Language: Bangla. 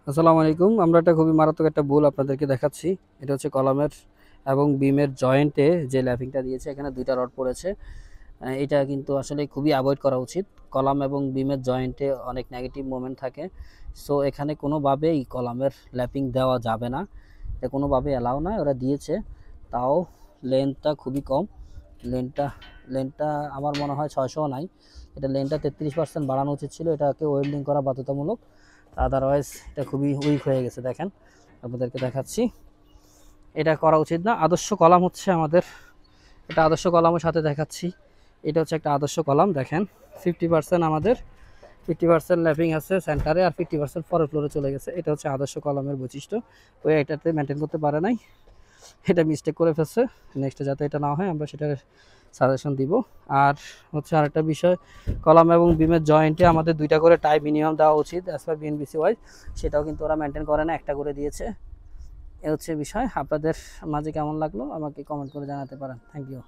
আসসালামু আলাইকুম। আমরা একটা খুবই মারাত্মক একটা ভুল আপনাদেরকে দেখাচ্ছি। এটা হচ্ছে কলামের এবং বিমের জয়েন্টে যে ল্যাপিংটা দিয়েছে এখানে ২ টা রড পড়েছে। এটা কিন্তু আসলে খুবই এভয়েড করা উচিত। কলাম এবং বিমের জয়েন্টে অনেক নেগেটিভ মোমেন্ট থাকে। সো এখানে কোনোভাবেই কলামের ল্যাপিং দেওয়া যাবে না। এটা কোনোভাবেই অ্যালাউ না। ওরা দিয়েছে, তাও লেন্থটা খুবই কম। লেন্থটা লেন্থটা আমার মনে হয় ৬০০ নাই। এটা লেন্থটা ৩৩% বাড়ানো উচিত ছিল। এটাকে ওয়েল্ডিং করা বাধ্যতামূলক। আদারওয়াইজ এটা খুবই উইক হয়ে গেছে। দেখেন, আপনাদেরকে দেখাচ্ছি। এটা করা উচিত না। আদর্শ কলাম হচ্ছে আমাদের, এটা আদর্শ কলামের সাথে দেখাচ্ছি। এটা হচ্ছে একটা আদর্শ কলাম। দেখেন, 50% আমাদের 50% ল্যাপিং আছে সেন্টারে, আর 50% পরের ফ্লোরে চলে গেছে। এটা হচ্ছে আদর্শ কলামের বৈশিষ্ট্য। ওই এটাতে মেনটেন করতে পারে নাই, এটা মিস্টেক করে ফেলছে। নেক্সটে যাতে এটা না হয় আমরা সেটার সাজেশন দিব। আর হচ্ছে আরেকটা বিষয়, কলাম এবং বিমের জয়েন্টে আমাদের 2টা করে টাই মিনিমাম দেওয়া উচিত অ্যাজ পার বিএনবিসি ওয়াইজ। সেটাও কিন্তু ওরা মেনটেন করে না, একটা করে দিয়েছে। এ হচ্ছে বিষয়। আপনাদের মাঝে কেমন লাগলো আমাকে কমেন্ট করে জানাতে পারেন। Thank you.